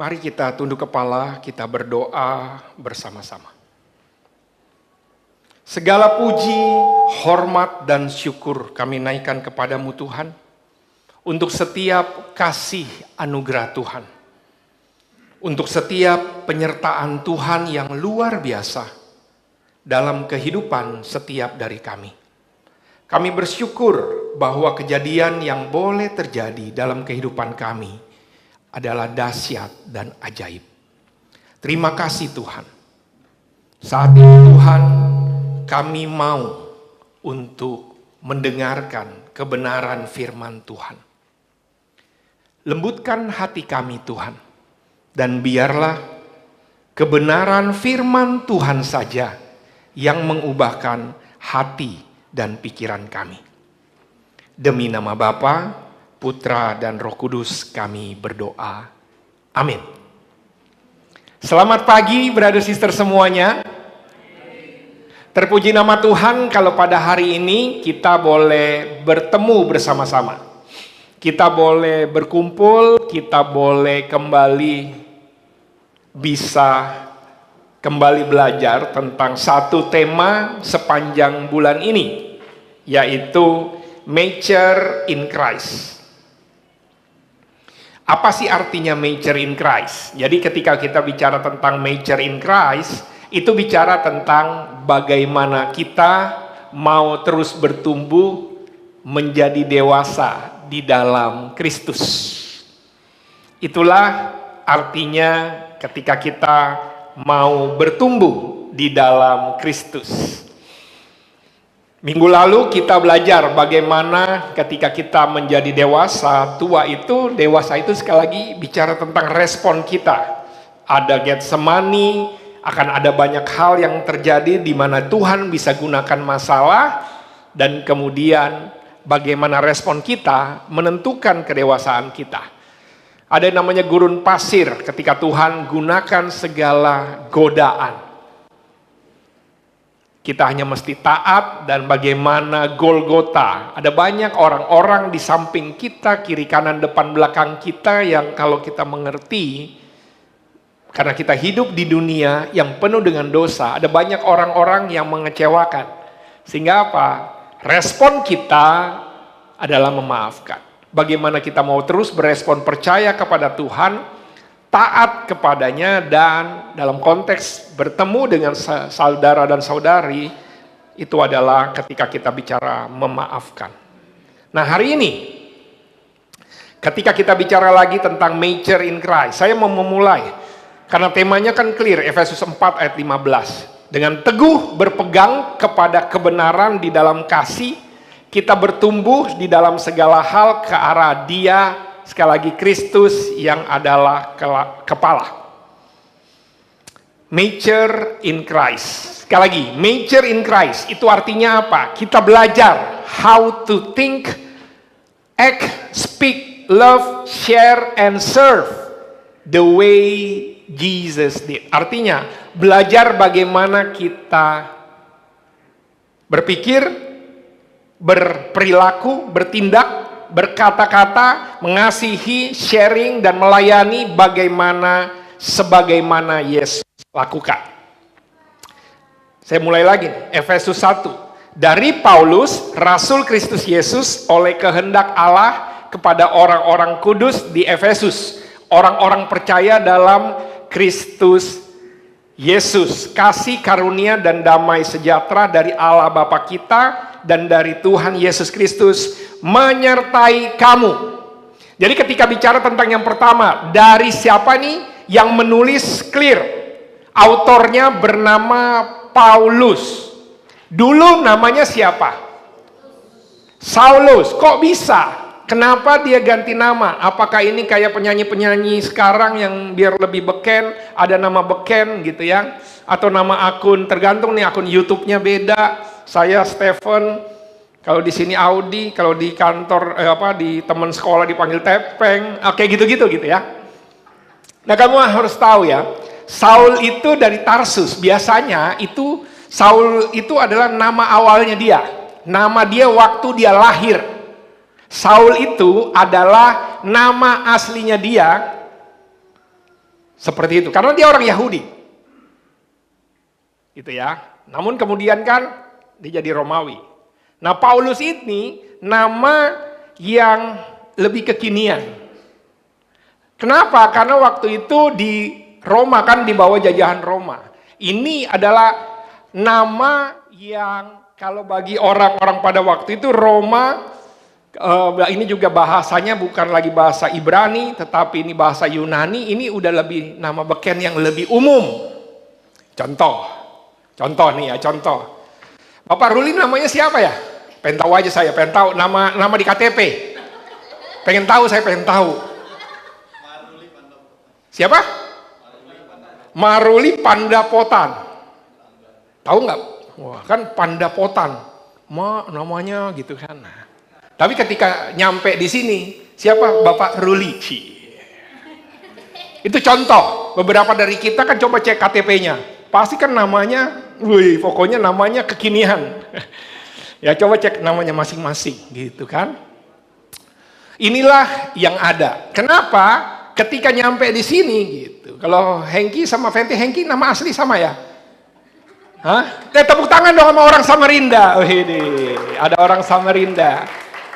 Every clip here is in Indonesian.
Mari kita tunduk kepala, kita berdoa bersama-sama. Segala puji, hormat, dan syukur kami naikkan kepadamu Tuhan, untuk setiap kasih anugerah Tuhan, untuk setiap penyertaan Tuhan yang luar biasa dalam kehidupan setiap dari kami. Kami bersyukur bahwa kejadian yang boleh terjadi dalam kehidupan kami adalah dahsyat dan ajaib. Terima kasih Tuhan. Saat ini Tuhan, kami mau untuk mendengarkan kebenaran firman Tuhan. Lembutkan hati kami Tuhan, dan biarlah kebenaran firman Tuhan saja yang mengubahkan hati dan pikiran kami. Demi nama Bapa, Putra, dan Roh Kudus kami berdoa. Amin. Selamat pagi, brother sister semuanya. Terpuji nama Tuhan kalau pada hari ini kita boleh bertemu bersama-sama. Kita boleh berkumpul, kita boleh bisa kembali belajar tentang satu tema sepanjang bulan ini, yaitu Mature in Christ. Apa sih artinya Mature in Christ? Jadi ketika kita bicara tentang Mature in Christ, itu bicara tentang bagaimana kita mau terus bertumbuh menjadi dewasa di dalam Kristus. Itulah artinya ketika kita mau bertumbuh di dalam Kristus. Minggu lalu kita belajar bagaimana ketika kita menjadi dewasa, dewasa itu sekali lagi bicara tentang respon kita. Ada Getsemani, akan ada banyak hal yang terjadi di mana Tuhan bisa gunakan masalah, dan kemudian bagaimana respon kita menentukan kedewasaan kita. Ada yang namanya gurun pasir ketika Tuhan gunakan segala godaan. Kita hanya mesti taat, dan bagaimana Golgota. Ada banyak orang-orang di samping kita, kiri kanan depan belakang kita, yang kalau kita mengerti, karena kita hidup di dunia yang penuh dengan dosa, ada banyak orang-orang yang mengecewakan. Sehingga apa? Respon kita adalah memaafkan. Bagaimana kita mau terus berespon percaya kepada Tuhan, taat kepadanya, dan dalam konteks bertemu dengan saudara dan saudari, itu adalah ketika kita bicara memaafkan. Nah hari ini, ketika kita bicara lagi tentang Mature in Christ, saya mau memulai, karena temanya kan clear, Efesus 4 ayat 15. Dengan teguh berpegang kepada kebenaran di dalam kasih, kita bertumbuh di dalam segala hal ke arah Dia, sekali lagi Kristus yang adalah kepala. Mature in Christ. Sekali lagi, mature in Christ itu artinya apa? Kita belajar how to think, act, speak, love, share, and serve the way Jesus did. Artinya, belajar bagaimana kita berpikir, berperilaku, bertindak, berkata-kata, mengasihi, sharing, dan melayani sebagaimana Yesus lakukan. Saya mulai lagi, Efesus 1. Dari Paulus, Rasul Kristus Yesus, oleh kehendak Allah kepada orang-orang kudus di Efesus, orang-orang percaya dalam Kristus Yesus, kasih karunia dan damai sejahtera dari Allah Bapa kita dan dari Tuhan Yesus Kristus menyertai kamu. Jadi ketika bicara tentang yang pertama, dari siapa nih yang menulis clear? Autornya bernama Paulus. Dulu namanya siapa? Saulus. Kok bisa? Kenapa dia ganti nama? Apakah ini kayak penyanyi-penyanyi sekarang yang biar lebih beken, ada nama beken gitu ya? Atau nama akun, tergantung nih akun YouTube-nya beda. Saya Stephen, kalau di sini Audi, kalau di kantor di teman sekolah dipanggil Tepeng, oke gitu-gitu gitu ya. Nah kamu harus tahu ya, Saul itu dari Tarsus. Biasanya itu Saul itu adalah nama awalnya dia, nama dia waktu dia lahir. Saul itu adalah nama aslinya dia Seperti itu, karena dia orang Yahudi. Gitu ya. Namun kemudian kan dia jadi Romawi. Nah, Paulus ini nama yang lebih kekinian. Kenapa? Karena waktu itu di Roma kan di bawah jajahan Roma. Ini adalah nama yang kalau bagi orang-orang pada waktu itu Roma, ini juga bahasanya bukan lagi bahasa Ibrani, tetapi ini bahasa Yunani, ini udah lebih nama beken yang lebih umum. Contoh nih ya, contoh. Bapak Ruli namanya siapa ya? Pengen tahu aja saya, pengen tahu nama di KTP. Pengen tahu, saya pengen tahu. Siapa? Maruli Pandapotan. Tahu nggak? Wah, kan Pandapotan. Namanya gitu kan. Tapi ketika nyampe di sini, siapa? Bapak Ruli. Itu contoh. Beberapa dari kita kan coba cek KTP-nya. Pasti kan namanya, pokoknya namanya kekinian. Ya coba cek namanya masing-masing gitu kan. Inilah yang ada. Kenapa? Ketika nyampe di sini gitu. Kalau Hengki sama Fenty, Hengki nama asli sama ya? Hah? Tepuk tangan dong sama orang Samarinda. Oh ini, ada orang Samarinda.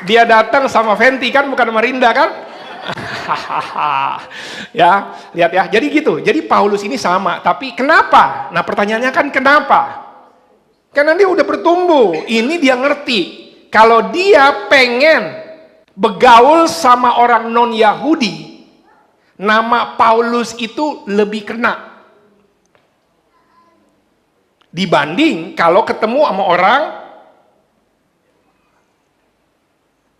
Dia datang sama Fenty kan, bukan Samarinda kan? Ya, lihat ya. Jadi gitu. Jadi Paulus ini sama, tapi kenapa? Nah, pertanyaannya kan kenapa? Karena dia udah bertumbuh. Ini dia ngerti. Kalau dia pengen begaul sama orang non-Yahudi, nama Paulus itu lebih kena dibanding kalau ketemu sama orang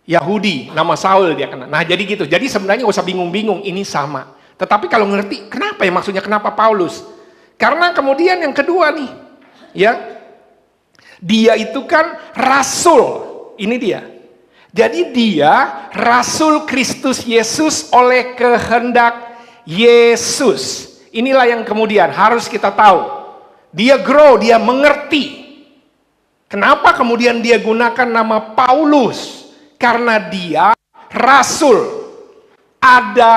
Yahudi, nama Saul dia kena. Nah jadi gitu, jadi sebenarnya gak usah bingung-bingung, ini sama. Tetapi kalau ngerti, kenapa ya maksudnya kenapa Paulus? Karena kemudian yang kedua nih, ya, dia itu kan rasul, ini dia. Jadi dia Rasul Kristus Yesus oleh kehendak Yesus. Inilah yang kemudian harus kita tahu. Dia grow, dia mengerti. Kenapa kemudian dia gunakan nama Paulus? Karena dia Rasul. Ada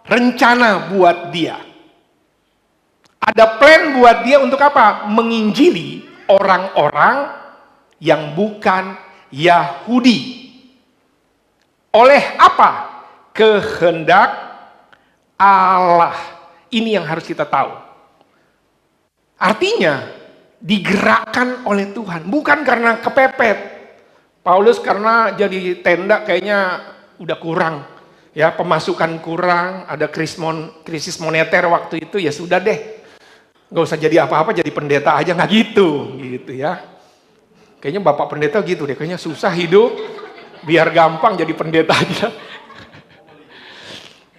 rencana buat dia. Ada plan buat dia untuk apa? Menginjili orang-orang yang bukan Yahudi. Oleh apa? Kehendak Allah. Ini yang harus kita tahu. Artinya digerakkan oleh Tuhan, bukan karena kepepet. Paulus karena jadi tenda kayaknya udah kurang, ya pemasukan kurang, ada krisis moneter waktu itu, ya sudah deh, nggak usah jadi apa-apa, jadi pendeta aja, nggak gitu ya. Kayaknya bapak pendeta gitu deh, kayaknya susah hidup. Biar gampang jadi pendeta aja.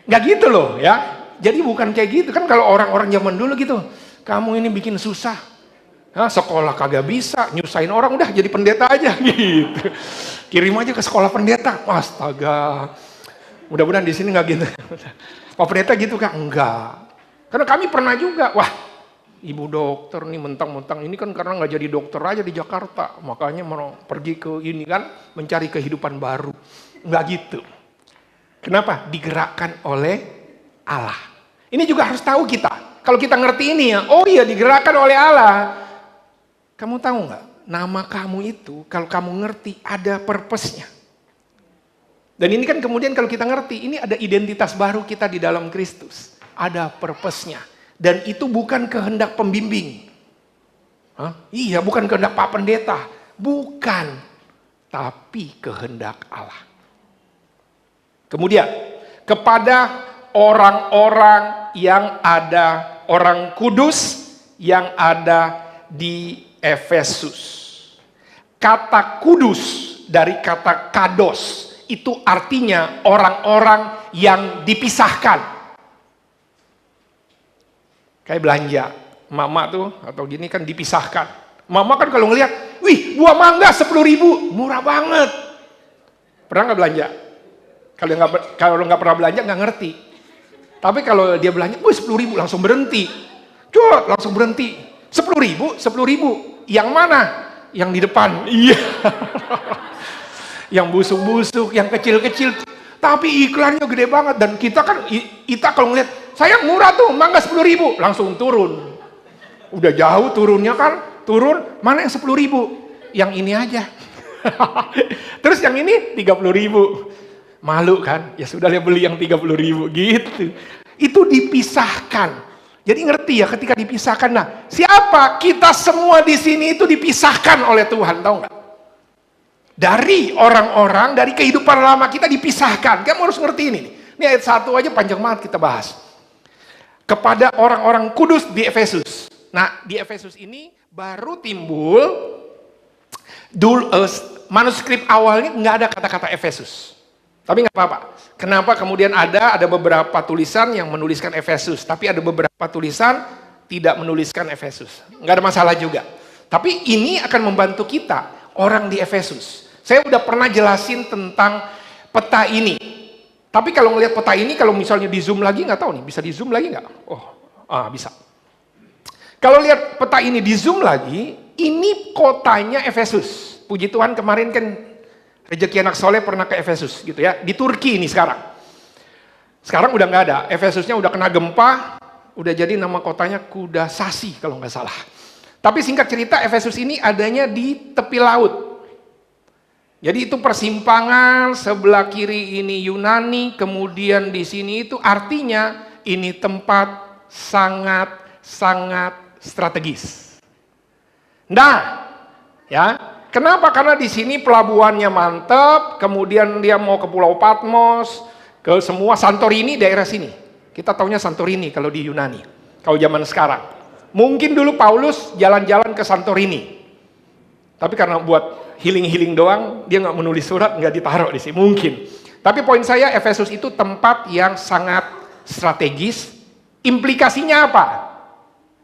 Nggak gitu loh ya. Jadi bukan kayak gitu. Kan kalau orang-orang zaman dulu gitu. Kamu ini bikin susah. Hah, sekolah kagak bisa. Nyusahin orang, udah jadi pendeta aja gitu. Kirim aja ke sekolah pendeta. Astaga. Mudah-mudahan di sini nggak gitu. Pak pendeta gitu kan? Enggak. Karena kami pernah juga. Wah, ibu dokter nih mentang-mentang ini kan karena nggak jadi dokter aja di Jakarta, makanya mau pergi ke ini kan mencari kehidupan baru. Nggak gitu. Kenapa? Digerakkan oleh Allah. Ini juga harus tahu kita. Kalau kita ngerti ini ya, oh iya digerakkan oleh Allah. Kamu tahu nggak? Nama kamu itu kalau kamu ngerti ada purpose-nya. Dan ini kan kemudian kalau kita ngerti, ini ada identitas baru kita di dalam Kristus. Ada purpose-nya. Dan itu bukan kehendak pembimbing. Hah? Iya, bukan kehendak Pak Pendeta. Bukan. Tapi kehendak Allah. Kemudian, kepada orang-orang yang ada, orang kudus yang ada di Efesus. Kata kudus dari kata kados, itu artinya orang-orang yang dipisahkan. Kayak belanja, mama tuh atau gini kan dipisahkan. Mama kan kalau ngelihat, wih buah mangga 10.000, murah banget. Pernah nggak belanja? Kalau nggak pernah belanja nggak ngerti. Tapi kalau dia belanja, wih 10.000 langsung berhenti. Cuk, langsung berhenti. 10.000, 10.000. Yang mana? Yang di depan. Iya. Yang busuk-busuk, yang kecil-kecil. Tapi iklannya gede banget dan kita kalau ngeliat, Sayang murah tuh, mangga 10.000. Langsung turun. Udah jauh turunnya kan, turun, mana yang 10.000? Yang ini aja. Terus yang ini 30.000. Malu kan? Ya sudah, dia beli yang 30.000 gitu. Itu dipisahkan. Jadi ngerti ya ketika dipisahkan. Nah, siapa? Kita semua di sini itu dipisahkan oleh Tuhan, tahu nggak? Dari orang-orang, dari kehidupan lama kita dipisahkan. Kamu harus ngerti ini. Ini ayat 1 aja panjang banget kita bahas. Kepada orang-orang kudus di Efesus. Nah, di Efesus ini baru timbul manuskrip awalnya nggak ada kata-kata Efesus. Tapi nggak apa-apa. Kenapa kemudian ada beberapa tulisan yang menuliskan Efesus, tapi ada beberapa tulisan tidak menuliskan Efesus. Nggak ada masalah juga. Tapi ini akan membantu kita, orang di Efesus. Saya udah pernah jelasin tentang peta ini. Tapi kalau ngelihat peta ini, kalau misalnya di zoom lagi, nggak tahu nih, bisa di zoom lagi nggak? Bisa. Kalau lihat peta ini di zoom lagi, ini kotanya Efesus. Puji Tuhan kemarin kan Rezeki Anak Soleh pernah ke Efesus gitu ya. Di Turki ini sekarang. Sekarang udah nggak ada. Efesusnya udah kena gempa. Udah jadi nama kotanya Kudasasi kalau nggak salah. Tapi singkat cerita Efesus ini adanya di tepi laut. Jadi itu persimpangan, sebelah kiri ini Yunani, kemudian di sini itu artinya ini tempat sangat strategis. Nah, ya. Kenapa? Karena di sini pelabuhannya mantap, kemudian dia mau ke Pulau Patmos, ke semua Santorini daerah sini. Kita taunya Santorini kalau di Yunani, kalau zaman sekarang. Mungkin dulu Paulus jalan-jalan ke Santorini, tapi karena buat healing doang, dia nggak menulis surat, nggak ditaruh di sini. Mungkin. Tapi poin saya, Efesus itu tempat yang sangat strategis. Implikasinya apa?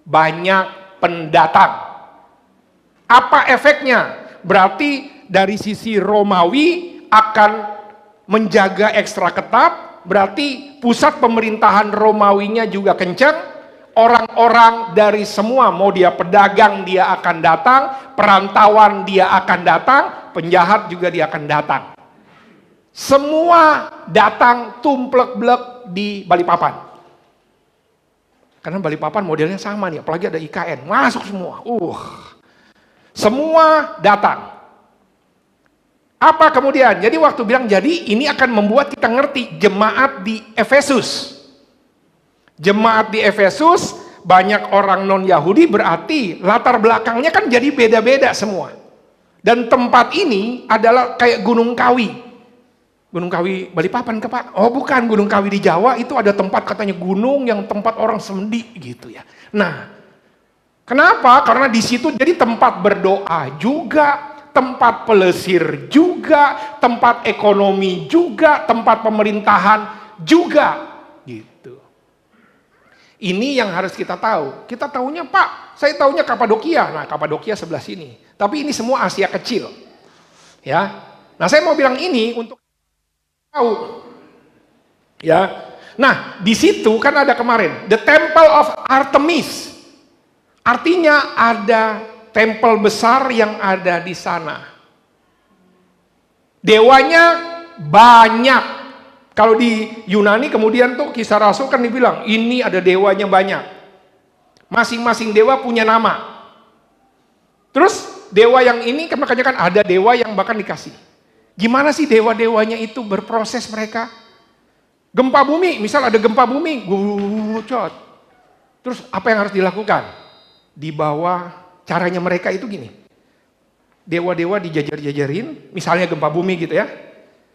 Banyak pendatang. Apa efeknya? Berarti dari sisi Romawi akan menjaga ekstra ketat, berarti pusat pemerintahan Romawinya juga kencang, orang-orang dari semua, mau dia pedagang dia akan datang, perantauan dia akan datang, penjahat juga dia akan datang. Semua datang tumplek-blek di Balikpapan. Karena Balikpapan modelnya sama nih, apalagi ada IKN, masuk semua. Semua datang. Apa kemudian? Jadi waktu bilang jadi ini akan membuat kita ngerti jemaat di Efesus. Jemaat di Efesus banyak orang non-Yahudi, berarti latar belakangnya kan jadi beda-beda semua. Dan tempat ini adalah kayak Gunung Kawi. Gunung Kawi Balikpapan ke Pak? Oh bukan, Gunung Kawi di Jawa itu ada tempat katanya gunung yang tempat orang semendi gitu ya. Nah, kenapa? Karena di situ jadi tempat berdoa juga, tempat pelesir juga, tempat ekonomi juga, tempat pemerintahan juga, gitu. Ini yang harus kita tahu. Kita tahunya Pak, saya tahunya Kapadokia. Nah, Kapadokia sebelah sini. Tapi ini semua Asia kecil, ya. Nah, saya mau bilang ini untuk tahu, ya. Nah, di situ kan ada kemarin The Temple of Artemis. Artinya ada tempel besar yang ada di sana. Dewanya banyak. Kalau di Yunani kemudian tuh Kisah Rasul kan dibilang, ini ada dewanya banyak. Masing-masing dewa punya nama. Terus dewa yang ini, makanya kan ada dewa yang bahkan dikasih. Gimana sih dewa-dewanya itu berproses mereka? Gempa bumi, misal ada gempa bumi, gucot. Terus apa yang harus dilakukan? Di bawah caranya mereka itu gini, dewa-dewa dijajar-jajarin, misalnya gempa bumi gitu ya,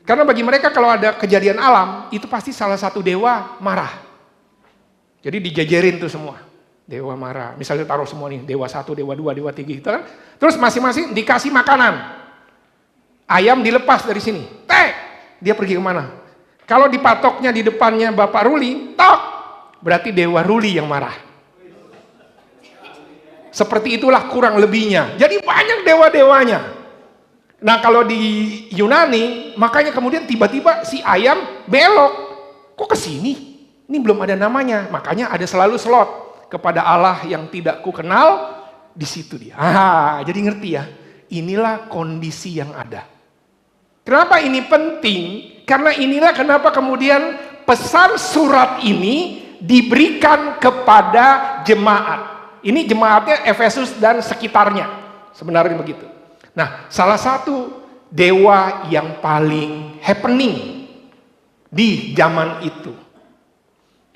karena bagi mereka kalau ada kejadian alam itu pasti salah satu dewa marah, jadi dijajarin tuh semua, dewa marah, misalnya taruh semua nih, dewa 1, dewa 2, dewa 3 gitu kan, terus masing-masing dikasih makanan, ayam dilepas dari sini, dia pergi kemana? Kalau dipatoknya di depannya Bapak Ruli, berarti dewa Ruli yang marah. Seperti itulah kurang lebihnya. Jadi banyak dewa-dewanya. Nah kalau di Yunani, makanya kemudian tiba-tiba si ayam belok. Kok ke sini? Ini belum ada namanya. Makanya ada selalu slot kepada Allah yang tidak ku kenal, di situ dia. Jadi ngerti ya. Inilah kondisi yang ada. Kenapa ini penting? Karena inilah kenapa kemudian pesan surat ini diberikan kepada jemaat. Ini jemaatnya Efesus dan sekitarnya. Sebenarnya begitu. Nah, salah satu dewa yang paling happening di zaman itu.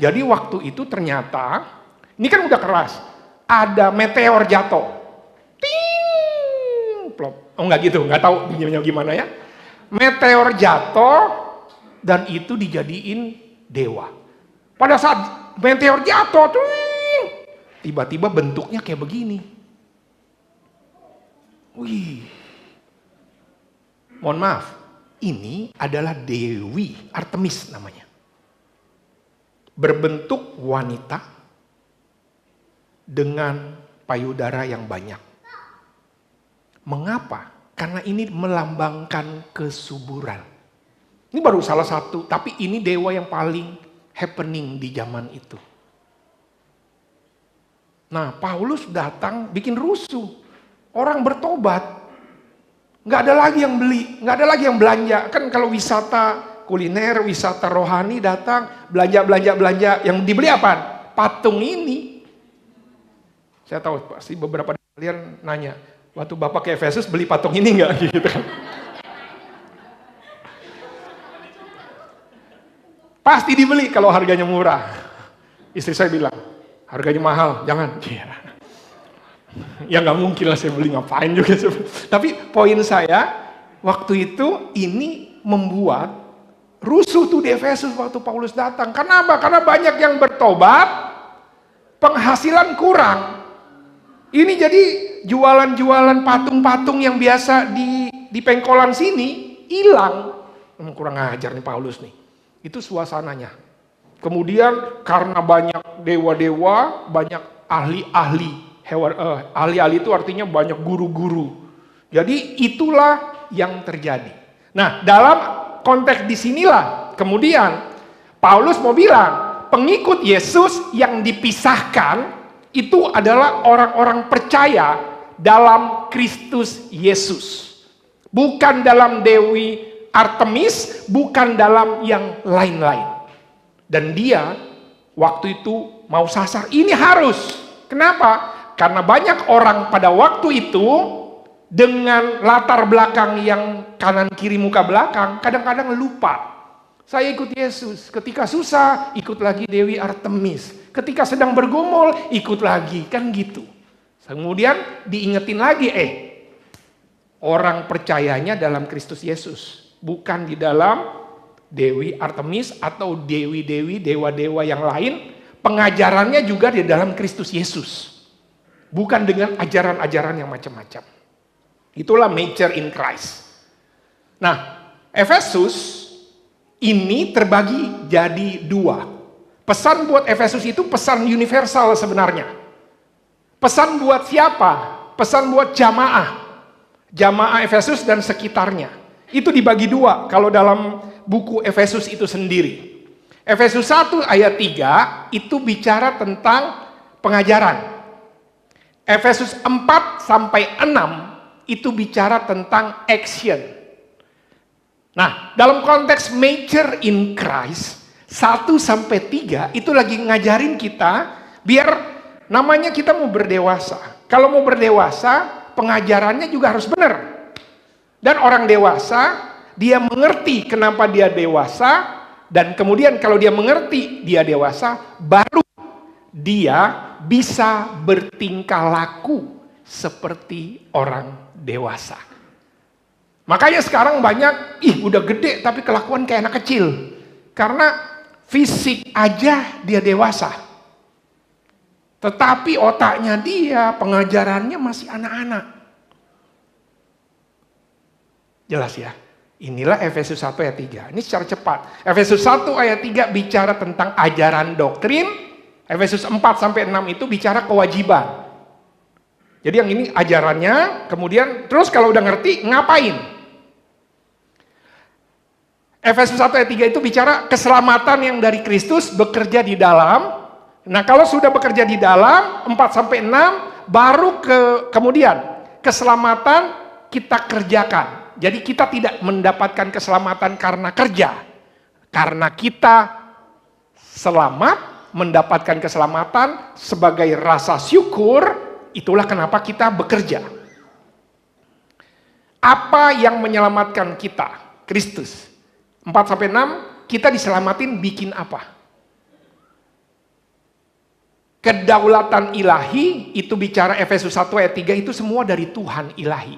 Jadi waktu itu ternyata, ini kan udah keras, ada meteor jatuh. Ting, plop. Oh enggak gitu, enggak tahu bunyinya gimana ya. Meteor jatuh dan itu dijadiin dewa. Pada saat meteor jatuh, tiba-tiba bentuknya kayak begini. Wih. Mohon maaf, ini adalah Dewi Artemis namanya. Berbentuk wanita dengan payudara yang banyak. Mengapa? Karena ini melambangkan kesuburan. Ini baru salah satu, tapi ini dewa yang paling happening di zaman itu. Nah, Paulus datang bikin rusuh. Orang bertobat. Nggak ada lagi yang beli, nggak ada lagi yang belanja. Kan kalau wisata kuliner, wisata rohani datang, belanja. Yang dibeli apa? Patung ini. Saya tahu pasti beberapa dari kalian nanya, waktu Bapak ke Efesus beli patung ini nggak? Gitu kan. Pasti dibeli kalau harganya murah. Istri saya bilang, harganya mahal, jangan. Ya nggak mungkin lah saya beli, ngapain juga. Tapi poin saya, waktu itu ini membuat rusuh tuh di Efesus waktu Paulus datang. Kenapa? Karena banyak yang bertobat, penghasilan kurang. Ini jadi jualan-jualan patung-patung yang biasa di pengkolan sini, hilang. Kurang ajar nih Paulus nih. Itu suasananya. Kemudian karena banyak dewa-dewa, banyak ahli-ahli. Ahli-ahli itu artinya banyak guru-guru. Jadi itulah yang terjadi. Nah, dalam konteks disinilah kemudian Paulus mau bilang, pengikut Yesus yang dipisahkan itu adalah orang-orang percaya dalam Kristus Yesus. Bukan dalam Dewi Artemis, bukan dalam yang lain-lain. Dan dia waktu itu mau sasar, ini harus. Kenapa? Karena banyak orang pada waktu itu dengan latar belakang yang kanan kiri muka belakang, kadang-kadang lupa. Saya ikut Yesus, ketika susah ikut lagi Dewi Artemis. Ketika sedang bergumul ikut lagi, kan gitu. Kemudian diingetin lagi, orang percayanya dalam Kristus Yesus, bukan di dalam Dewi Artemis atau dewi-dewi, dewa-dewa yang lain. Pengajarannya juga di dalam Kristus Yesus. Bukan dengan ajaran-ajaran yang macam-macam. Itulah mature in Christ. Nah, Efesus ini terbagi jadi dua. Pesan buat Efesus itu pesan universal sebenarnya. Pesan buat siapa? Pesan buat jamaah. Jamaah Efesus dan sekitarnya. Itu dibagi dua kalau dalam buku Efesus itu sendiri. Efesus 1 ayat 3 itu bicara tentang pengajaran. Efesus 4 sampai 6 itu bicara tentang action. Nah, dalam konteks mature in Christ 1 sampai 3 itu lagi ngajarin kita biar namanya kita mau berdewasa. Kalau mau berdewasa, pengajarannya juga harus benar. Dan orang dewasa, dia mengerti kenapa dia dewasa, dan kemudian kalau dia mengerti dia dewasa, baru dia bisa bertingkah laku seperti orang dewasa. Makanya sekarang banyak, udah gede tapi kelakuan kayak anak kecil. Karena fisik aja dia dewasa. Tetapi otaknya dia, pengajarannya masih anak-anak. Jelas ya? Inilah Efesus 1 ayat 3. Ini secara cepat. Efesus 1 ayat 3 bicara tentang ajaran doktrin. Efesus 4 sampai 6 itu bicara kewajiban. Jadi yang ini ajarannya, kemudian terus kalau udah ngerti, ngapain? Efesus 1 ayat 3 itu bicara keselamatan yang dari Kristus bekerja di dalam. Nah, kalau sudah bekerja di dalam 4 sampai 6 baru kemudian keselamatan kita kerjakan. Jadi kita tidak mendapatkan keselamatan karena kerja. Karena kita selamat, mendapatkan keselamatan sebagai rasa syukur, itulah kenapa kita bekerja. Apa yang menyelamatkan kita? Kristus. 4-6, kita diselamatin bikin apa? Kedaulatan ilahi, itu bicara Efesus 1 ayat 3, itu semua dari Tuhan ilahi.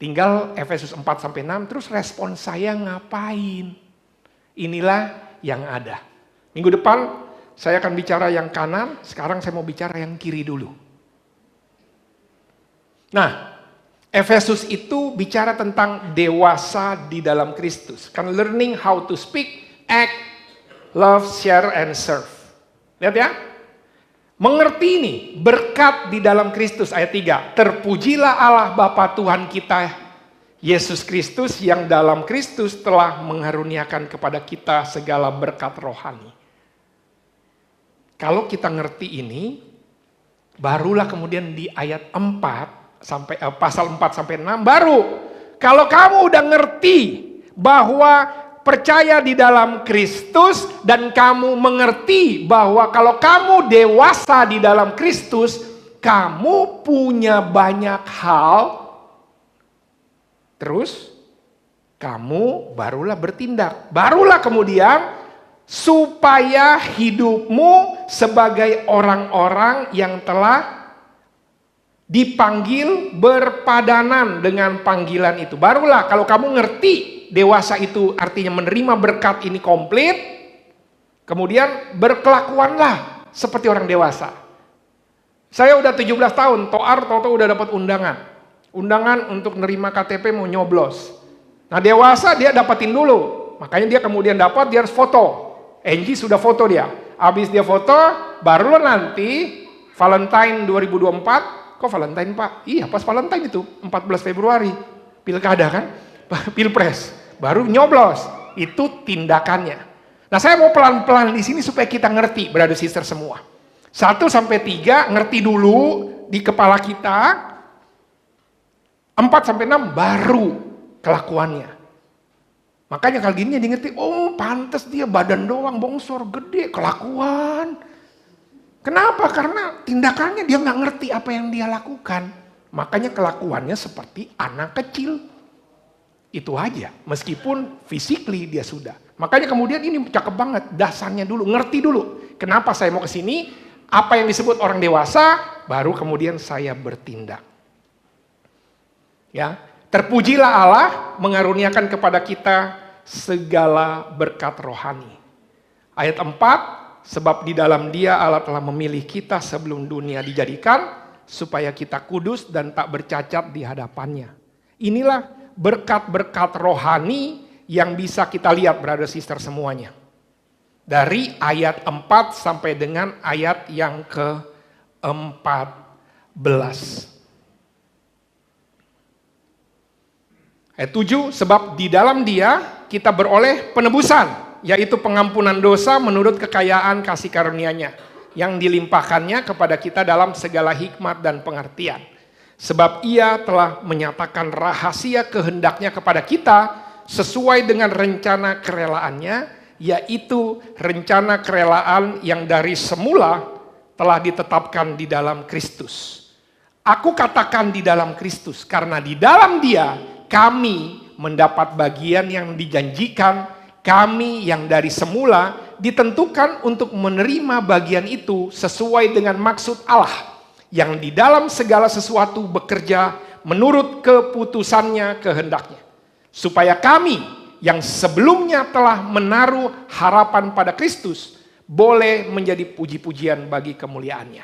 Tinggal Efesus 4-6, terus respon saya ngapain? Inilah yang ada. Minggu depan saya akan bicara yang kanan, sekarang saya mau bicara yang kiri dulu. Nah, Efesus itu bicara tentang dewasa di dalam Kristus. Kan learning how to speak, act, love, share, and serve. Lihat ya. Mengerti ini, berkat di dalam Kristus, ayat 3. Terpujilah Allah Bapa Tuhan kita, Yesus Kristus, yang dalam Kristus telah mengaruniakan kepada kita segala berkat rohani. Kalau kita ngerti ini, barulah kemudian di ayat 4, pasal 4-6, baru kalau kamu udah ngerti bahwa percaya di dalam Kristus dan kamu mengerti bahwa kalau kamu dewasa di dalam Kristus, kamu punya banyak hal, terus kamu barulah bertindak. Barulah kemudian supaya hidupmu sebagai orang-orang yang telah dipanggil berpadanan dengan panggilan itu. Barulah kalau kamu ngerti dewasa itu artinya menerima berkat ini komplit, kemudian berkelakuanlah seperti orang dewasa. Saya udah 17 tahun, Toar toto udah dapat undangan. Undangan untuk nerima KTP mau nyoblos. Nah dewasa dia dapatin dulu, makanya dia kemudian dapat, dia harus foto. Angie sudah foto dia. Habis dia foto, baru nanti Valentine 2024. Kok Valentine Pak? Iya pas Valentine itu, 14 Februari. Pilkada kan? Pilpres. Baru nyoblos. Itu tindakannya. Nah saya mau pelan-pelan di sini supaya kita ngerti, brother sister semua. 1-3 ngerti dulu di kepala kita. 4-6 baru kelakuannya. Makanya kali gini dia ngerti, oh pantas dia badan doang bongsor, gede, kelakuan. Kenapa? Karena tindakannya dia nggak ngerti apa yang dia lakukan. Makanya kelakuannya seperti anak kecil. Itu aja, meskipun physically dia sudah. Makanya kemudian ini cakep banget, dasarnya dulu, ngerti dulu. Kenapa saya mau ke sini, apa yang disebut orang dewasa, baru kemudian saya bertindak. Ya, terpujilah Allah mengaruniakan kepada kita segala berkat rohani. Ayat 4, sebab di dalam Dia Allah telah memilih kita sebelum dunia dijadikan, supaya kita kudus dan tak bercacat di hadapannya. Inilah berkat-berkat rohani yang bisa kita lihat, brother sister semuanya. Dari ayat 4 sampai dengan ayat yang ke-14. Ayat 7, sebab di dalam Dia kita beroleh penebusan, yaitu pengampunan dosa menurut kekayaan kasih karunia-Nya, yang dilimpahkannya kepada kita dalam segala hikmat dan pengertian. Sebab Ia telah menyatakan rahasia kehendak-Nya kepada kita, sesuai dengan rencana kerelaannya, yaitu rencana kerelaan yang dari semula telah ditetapkan di dalam Kristus. Aku katakan di dalam Kristus, karena di dalam Dia kami mendapat bagian yang dijanjikan, kami yang dari semula ditentukan untuk menerima bagian itu sesuai dengan maksud Allah, yang di dalam segala sesuatu bekerja menurut keputusannya kehendaknya. Supaya kami yang sebelumnya telah menaruh harapan pada Kristus, boleh menjadi puji-pujian bagi kemuliaannya.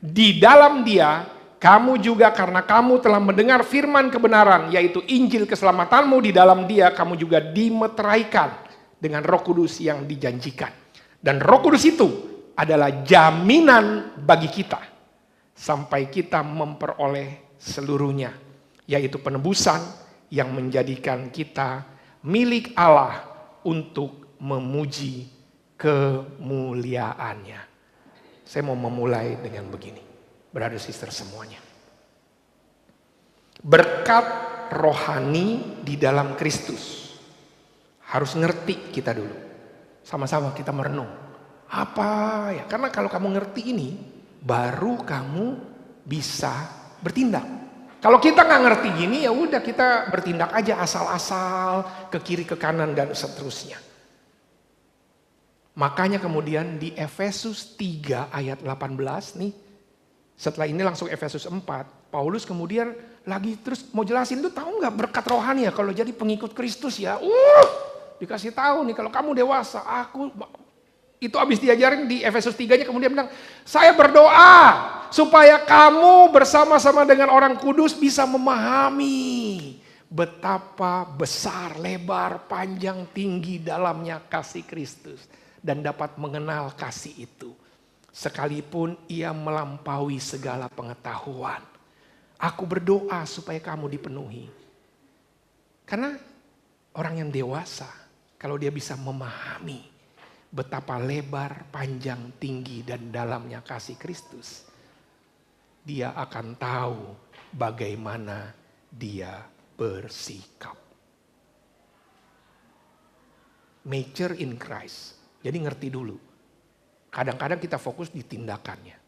Di dalam Dia, kamu juga karena kamu telah mendengar firman kebenaran, yaitu Injil keselamatanmu, di dalam Dia kamu juga dimeteraikan dengan Roh Kudus yang dijanjikan. Dan Roh Kudus itu adalah jaminan bagi kita sampai kita memperoleh seluruhnya, yaitu penebusan yang menjadikan kita milik Allah untuk memuji kemuliaannya. Saya mau memulai dengan begini. Brother sister semuanya. Berkat rohani di dalam Kristus. Harus ngerti kita dulu. Sama-sama kita merenung. Apa ya? Karena kalau kamu ngerti ini, baru kamu bisa bertindak. Kalau kita nggak ngerti gini, ya udah kita bertindak aja asal-asal, ke kiri ke kanan dan seterusnya. Makanya kemudian di Efesus 3 ayat 18 nih, setelah ini langsung Efesus 4, Paulus kemudian lagi terus mau jelasin, tuh tahu nggak berkat rohani ya kalau jadi pengikut Kristus ya. Dikasih tahu nih kalau kamu dewasa, itu habis diajarin di Efesus 3-nya kemudian bilang, saya berdoa supaya kamu bersama-sama dengan orang kudus bisa memahami betapa besar, lebar, panjang, tinggi dalamnya kasih Kristus. Dan dapat mengenal kasih itu. Sekalipun ia melampaui segala pengetahuan. Aku berdoa supaya kamu dipenuhi. Karena orang yang dewasa, kalau dia bisa memahami betapa lebar, panjang, tinggi, dan dalamnya kasih Kristus, dia akan tahu bagaimana dia bersikap. Mature in Christ. Jadi ngerti dulu. Kadang-kadang kita fokus di tindakannya.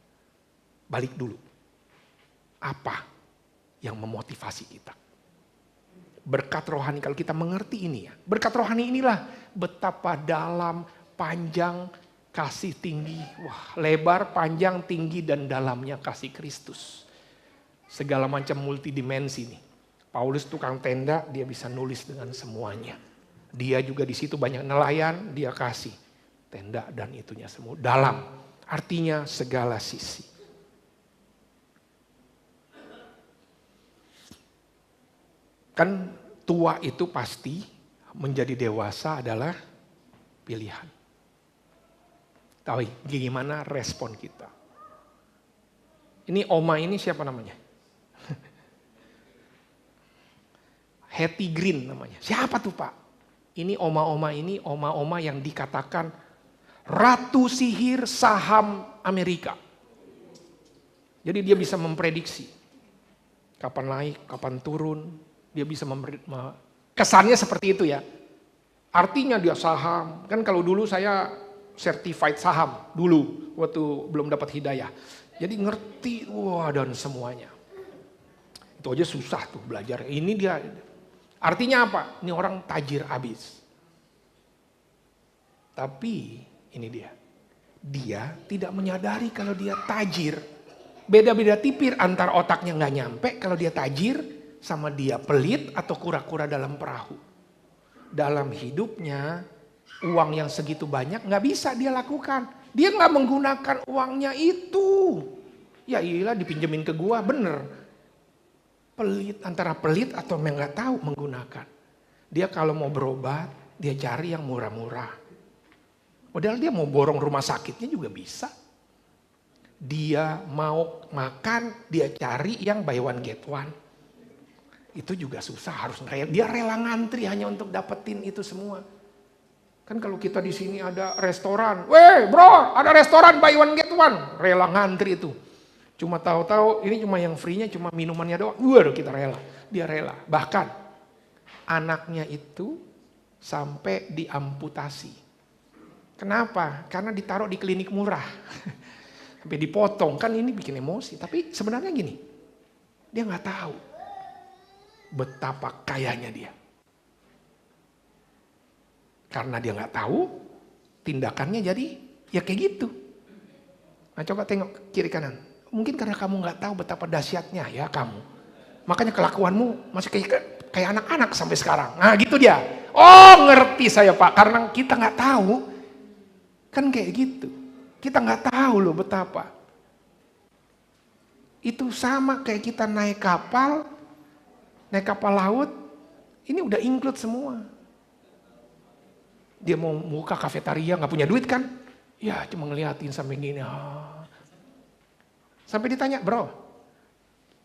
Balik dulu. Apa yang memotivasi kita? Berkat rohani, kalau kita mengerti ini ya. Berkat rohani inilah betapa dalam, panjang, kasih tinggi. Wah, lebar, panjang, tinggi, dan dalamnya kasih Kristus. Segala macam multidimensi nih. Paulus tukang tenda, dia bisa nulis dengan semuanya. Dia juga di situ banyak nelayan, dia kasih. Tenda dan itunya semua. Dalam, artinya segala sisi. Kan tua itu pasti menjadi dewasa adalah pilihan. Tahu gimana respon kita. Ini Oma ini siapa namanya? Hetty Green namanya. Siapa tuh Pak? Ini oma-oma yang dikatakan Ratu Sihir Saham Amerika. Jadi dia bisa memprediksi kapan naik, kapan turun. Dia bisa kesannya seperti itu ya. Artinya dia saham. Kan kalau dulu saya certified saham dulu waktu belum dapat hidayah. Jadi ngerti dan semuanya. Itu aja susah tuh belajar. Ini dia. Artinya apa? Ini orang tajir abis. Tapi ini dia. Dia tidak menyadari kalau dia tajir. Beda-beda tipir antara otaknya nggak nyampe kalau dia tajir sama dia pelit atau kura-kura dalam perahu. Dalam hidupnya uang yang segitu banyak nggak bisa dia lakukan. Dia nggak menggunakan uangnya itu. Ya iyalah dipinjemin ke gua, bener. Pelit, antara pelit atau nggak tahu menggunakan. Dia kalau mau berobat, dia cari yang murah-murah. Padahal dia mau borong rumah sakitnya juga bisa. Dia mau makan, dia cari yang buy one get one. Itu juga susah, harus dia rela ngantri hanya untuk dapetin itu semua. Kan kalau kita di sini ada restoran, weh bro, ada restoran buy one get one, rela ngantri itu. Cuma tahu-tahu ini cuma yang free-nya cuma minumannya doang. Waduh kita rela, dia rela. Bahkan anaknya itu sampai diamputasi. Kenapa? Karena ditaruh di klinik murah. Sampai dipotong, kan ini bikin emosi. Tapi sebenarnya gini, dia nggak tahu betapa kayanya dia. Karena dia nggak tahu, tindakannya jadi ya kayak gitu. Nah coba tengok kiri kanan. Mungkin karena kamu nggak tahu betapa dahsyatnya ya kamu. Makanya kelakuanmu masih kayak anak-anak sampai sekarang. Nah gitu dia. Oh ngerti saya Pak, karena kita nggak tahu. Kan kayak gitu. Kita nggak tahu loh betapa. Itu sama kayak kita naik kapal laut, ini udah include semua. Dia mau buka kafetaria, nggak punya duit kan? Ya cuma ngeliatin sampai gini. Sampai ditanya, bro,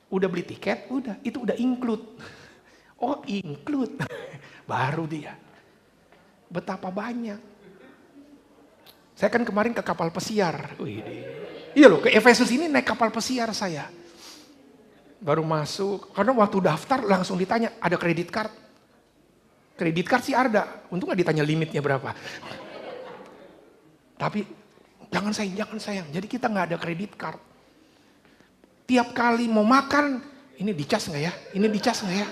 udah beli tiket? Udah, itu udah include. Oh include, baru dia. Betapa banyak. Saya kan kemarin ke kapal pesiar. Iya loh, ke Efesus ini naik kapal pesiar saya. Baru masuk, karena waktu daftar langsung ditanya, ada kredit card? Kredit card sih ada, untung gak ditanya limitnya berapa. Tapi jangan sayang. Jadi kita nggak ada kredit card. Tiap kali mau makan, ini dicas nggak ya? Ini dicas nggak ya?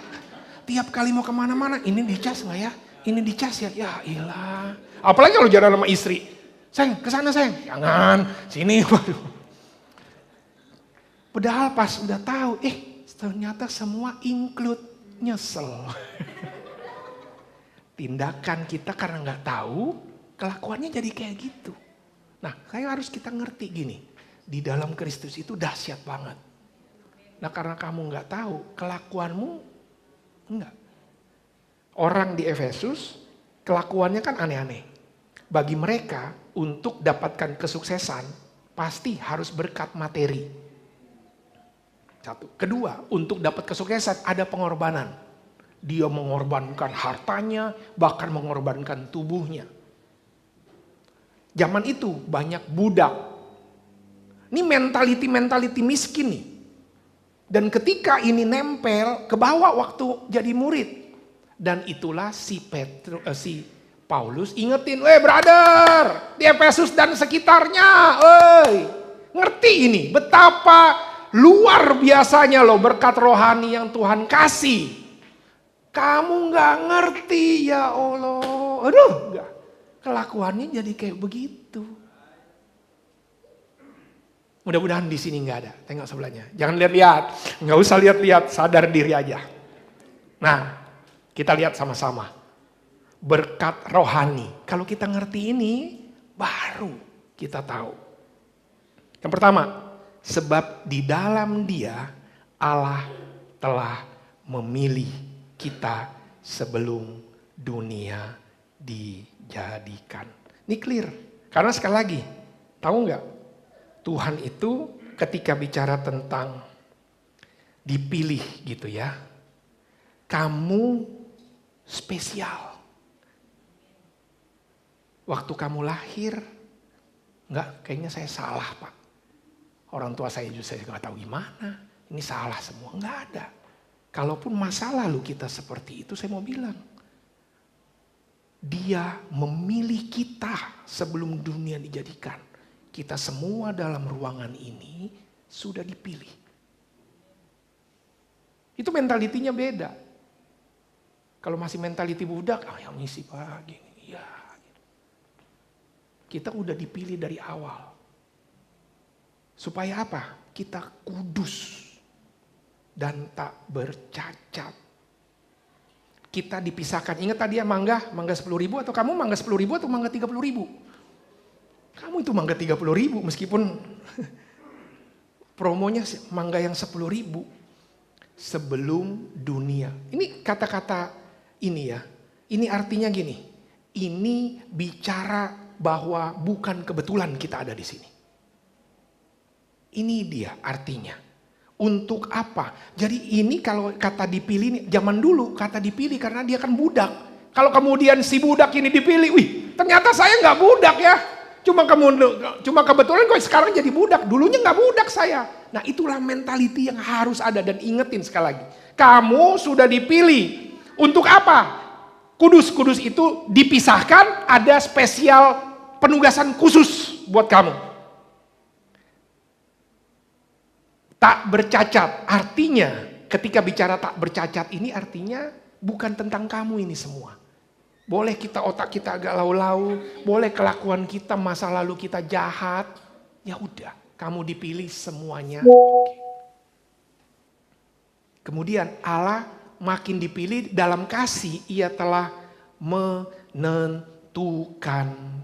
Tiap kali mau kemana-mana, ini dicas nggak ya? Ini dicas ya? Ya ilah. Apalagi kalau jalan sama istri. Sayang, kesana sayang. Jangan, sini. Waduh. Padahal pas udah tahu, ternyata semua include, nyesel. Tindakan kita karena nggak tahu, kelakuannya jadi kayak gitu. Nah, harus kita ngerti gini. Di dalam Kristus itu dahsyat banget. Nah, karena kamu nggak tahu, kelakuanmu enggak. Orang di Efesus, kelakuannya kan aneh-aneh. Bagi mereka, untuk dapatkan kesuksesan, pasti harus berkat materi. Satu. Kedua, untuk dapat kesuksesan ada pengorbanan. Dia mengorbankan hartanya, bahkan mengorbankan tubuhnya. Zaman itu banyak budak. Ini mentality miskin nih. Dan ketika ini nempel, kebawa waktu jadi murid. Dan itulah si Paulus ingetin, brother, di Efesus dan sekitarnya, ngerti ini betapa luar biasanya loh berkat rohani yang Tuhan kasih. Kamu nggak ngerti ya Allah, enggak. Kelakuannya jadi kayak begitu. Mudah-mudahan di sini nggak ada. Tengok sebelahnya. Jangan lihat-lihat, nggak usah lihat-lihat, sadar diri aja. Nah, kita lihat sama-sama. Berkat rohani. Kalau kita ngerti ini, baru kita tahu. Yang pertama, sebab di dalam Dia Allah telah memilih kita sebelum dunia dijadikan. Ini clear. Karena sekali lagi, tahu nggak? Tuhan itu ketika bicara tentang dipilih gitu ya. Kamu spesial. Waktu kamu lahir, kayaknya saya salah Pak. Orang tua saya juga saya nggak tahu gimana. Ini salah semua, nggak ada. Kalaupun masa lalu kita seperti itu, saya mau bilang. Dia memilih kita sebelum dunia dijadikan. Kita semua dalam ruangan ini sudah dipilih. Itu mentalitinya beda. Kalau masih mentaliti budak, yang ngisi Pak, gini, ya. Kita udah dipilih dari awal. Supaya apa? Kita kudus dan tak bercacat. Kita dipisahkan. Ingat tadi ya mangga 10.000 atau kamu mangga 10.000 atau mangga 30.000? Kamu itu mangga 30.000 meskipun promonya mangga yang 10.000 sebelum dunia. Ini kata-kata ini ya. Ini artinya gini. Ini bicara bahwa bukan kebetulan kita ada di sini. Ini dia artinya. Untuk apa? Jadi ini kalau kata dipilih, zaman dulu kata dipilih karena dia kan budak. Kalau kemudian si budak ini dipilih, ternyata saya nggak budak ya. Cuma kebetulan kok sekarang jadi budak. Dulunya nggak budak saya. Nah itulah mentality yang harus ada. Dan ingetin sekali lagi. Kamu sudah dipilih. Untuk apa? Kudus itu dipisahkan. Ada spesial penugasan khusus buat kamu. Tak bercacat. Artinya ketika bicara tak bercacat ini artinya bukan tentang kamu ini semua. Boleh otak kita agak lau-lau, boleh kelakuan kita masa lalu kita jahat. Ya udah, kamu dipilih semuanya. Oke. Kemudian Allah makin dipilih dalam kasih, Ia telah menentukan